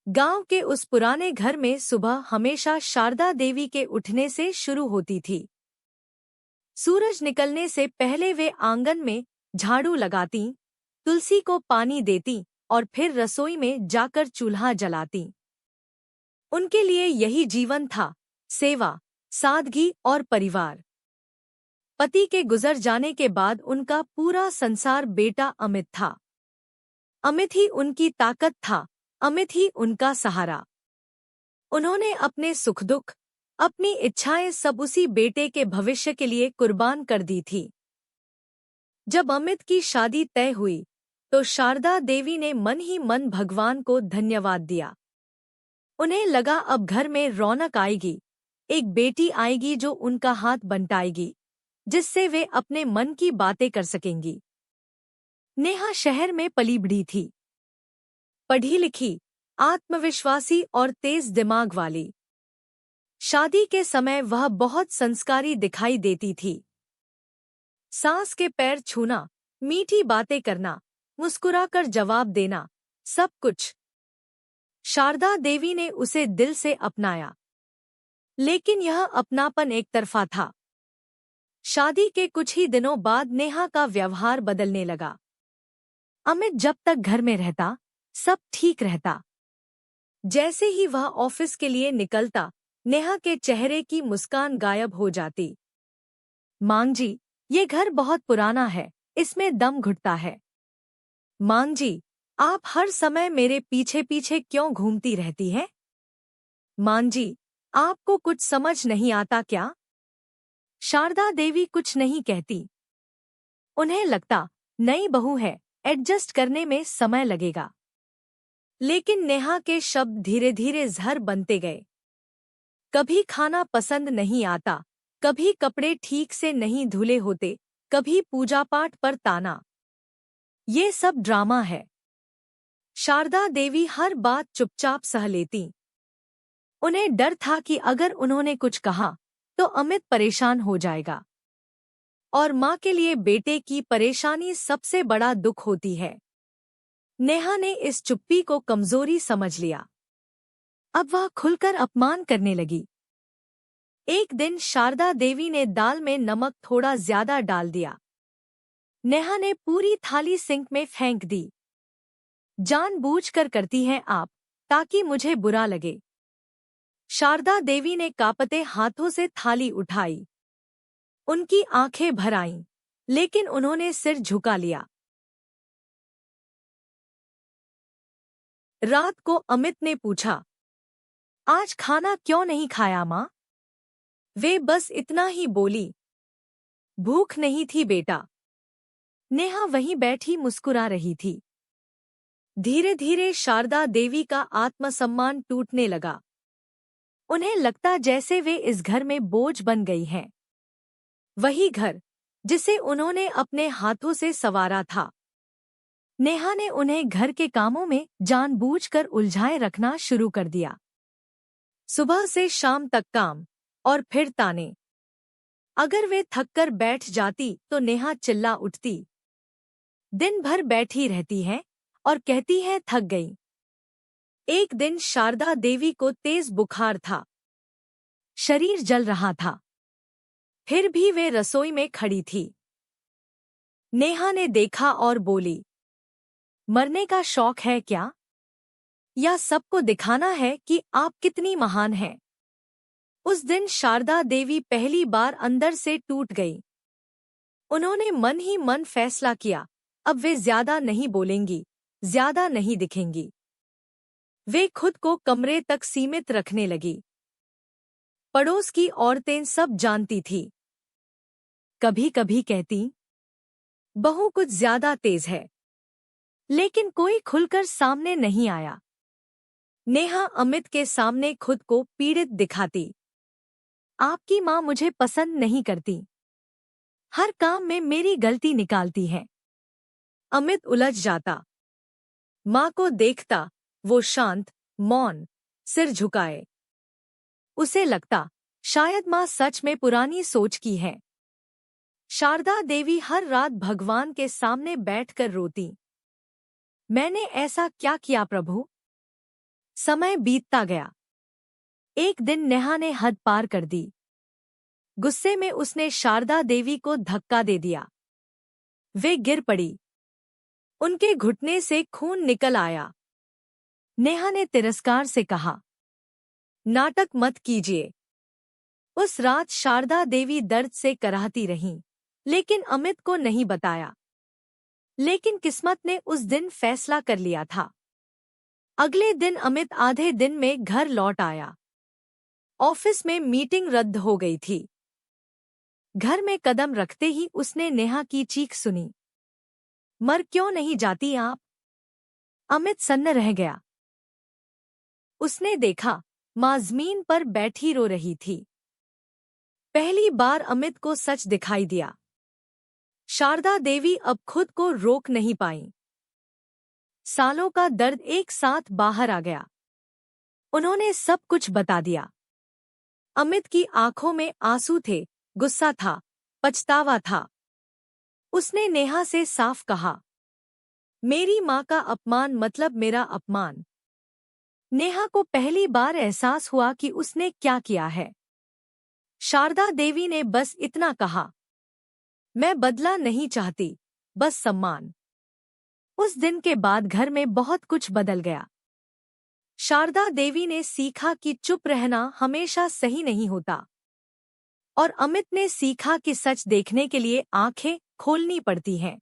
गांव के उस पुराने घर में सुबह हमेशा शारदा देवी के उठने से शुरू होती थी। सूरज निकलने से पहले वे आंगन में झाड़ू लगाती, तुलसी को पानी देती और फिर रसोई में जाकर चूल्हा जलाती। उनके लिए यही जीवन था, सेवा, सादगी और परिवार। पति के गुजर जाने के बाद उनका पूरा संसार बेटा अमित था। अमित ही उनकी ताकत था, अमित ही उनका सहारा। उन्होंने अपने सुख दुख, अपनी इच्छाएं सब उसी बेटे के भविष्य के लिए कुर्बान कर दी थी। जब अमित की शादी तय हुई तो शारदा देवी ने मन ही मन भगवान को धन्यवाद दिया। उन्हें लगा अब घर में रौनक आएगी, एक बेटी आएगी जो उनका हाथ बंटाएगी, जिससे वे अपने मन की बातें कर सकेंगी। नेहा शहर में पली बढ़ी थी, पढ़ी लिखी, आत्मविश्वासी और तेज दिमाग वाली। शादी के समय वह बहुत संस्कारी दिखाई देती थी। सास के पैर छूना, मीठी बातें करना, मुस्कुराकर जवाब देना, सब कुछ। शारदा देवी ने उसे दिल से अपनाया। लेकिन यह अपनापन एक तरफा था। शादी के कुछ ही दिनों बाद नेहा का व्यवहार बदलने लगा। अमित जब तक घर में रहता, सब ठीक रहता। जैसे ही वह ऑफिस के लिए निकलता, नेहा के चेहरे की मुस्कान गायब हो जाती। मांग जी, ये घर बहुत पुराना है, इसमें दम घुटता है। मांग जी, आप हर समय मेरे पीछे पीछे क्यों घूमती रहती हैं? मांग जी, आपको कुछ समझ नहीं आता क्या? शारदा देवी कुछ नहीं कहती। उन्हें लगता, नई बहू है, एडजस्ट करने में समय लगेगा। लेकिन नेहा के शब्द धीरे धीरे जहर बनते गए। कभी खाना पसंद नहीं आता, कभी कपड़े ठीक से नहीं धुले होते, कभी पूजा पाठ पर ताना। ये सब ड्रामा है। शारदा देवी हर बात चुपचाप सह लेती। उन्हें डर था कि अगर उन्होंने कुछ कहा तो अमित परेशान हो जाएगा। और माँ के लिए बेटे की परेशानी सबसे बड़ा दुख होती है। नेहा ने इस चुप्पी को कमजोरी समझ लिया। अब वह खुलकर अपमान करने लगी। एक दिन शारदा देवी ने दाल में नमक थोड़ा ज्यादा डाल दिया। नेहा ने पूरी थाली सिंक में फेंक दी। जानबूझकर करती हैं आप, ताकि मुझे बुरा लगे। शारदा देवी ने कांपते हाथों से थाली उठाई। उनकी आंखें भर आईं, लेकिन उन्होंने सिर झुका लिया। रात को अमित ने पूछा, आज खाना क्यों नहीं खाया माँ? वे बस इतना ही बोली, भूख नहीं थी बेटा। नेहा वहीं बैठी मुस्कुरा रही थी। धीरे धीरे शारदा देवी का आत्मसम्मान टूटने लगा। उन्हें लगता जैसे वे इस घर में बोझ बन गई हैं। वही घर जिसे उन्होंने अपने हाथों से संवारा था। नेहा ने उन्हें घर के कामों में जानबूझकर उलझाए रखना शुरू कर दिया। सुबह से शाम तक काम और फिर ताने। अगर वे थककर बैठ जाती तो नेहा चिल्ला उठती। दिन भर बैठी रहती है और कहती है थक गई। एक दिन शारदा देवी को तेज बुखार था। शरीर जल रहा था। फिर भी वे रसोई में खड़ी थी। नेहा ने देखा और बोली, मरने का शौक है क्या? या सबको दिखाना है कि आप कितनी महान हैं? उस दिन शारदा देवी पहली बार अंदर से टूट गई। उन्होंने मन ही मन फैसला किया, अब वे ज्यादा नहीं बोलेंगी, ज्यादा नहीं दिखेंगी। वे खुद को कमरे तक सीमित रखने लगी। पड़ोस की औरतें सब जानती थी। कभी कभी कहती, बहू कुछ ज्यादा तेज है। लेकिन कोई खुलकर सामने नहीं आया। नेहा अमित के सामने खुद को पीड़ित दिखाती। आपकी माँ मुझे पसंद नहीं करती। हर काम में मेरी गलती निकालती है। अमित उलझ जाता। माँ को देखता, वो शांत, मौन, सिर झुकाए। उसे लगता, शायद माँ सच में पुरानी सोच की है। शारदा देवी हर रात भगवान के सामने बैठकर रोती। मैंने ऐसा क्या किया प्रभु? समय बीतता गया। एक दिन नेहा ने हद पार कर दी। गुस्से में उसने शारदा देवी को धक्का दे दिया। वे गिर पड़ी। उनके घुटने से खून निकल आया। नेहा ने तिरस्कार से कहा, नाटक मत कीजिए। उस रात शारदा देवी दर्द से कराहती रहीं, लेकिन अमित को नहीं बताया। लेकिन किस्मत ने उस दिन फैसला कर लिया था। अगले दिन अमित आधे दिन में घर लौट आया। ऑफिस में मीटिंग रद्द हो गई थी। घर में कदम रखते ही उसने नेहा की चीख सुनी, मर क्यों नहीं जाती आप? अमित सन्न रह गया। उसने देखा माँ जमीन पर बैठी रो रही थी। पहली बार अमित को सच दिखाई दिया। शारदा देवी अब खुद को रोक नहीं पाई। सालों का दर्द एक साथ बाहर आ गया। उन्होंने सब कुछ बता दिया। अमित की आंखों में आंसू थे, गुस्सा था, पछतावा था। उसने नेहा से साफ कहा, मेरी माँ का अपमान मतलब मेरा अपमान। नेहा को पहली बार एहसास हुआ कि उसने क्या किया है। शारदा देवी ने बस इतना कहा, मैं बदला नहीं चाहती, बस सम्मान। उस दिन के बाद घर में बहुत कुछ बदल गया। शारदा देवी ने सीखा कि चुप रहना हमेशा सही नहीं होता। और अमित ने सीखा कि सच देखने के लिए आंखें खोलनी पड़ती हैं।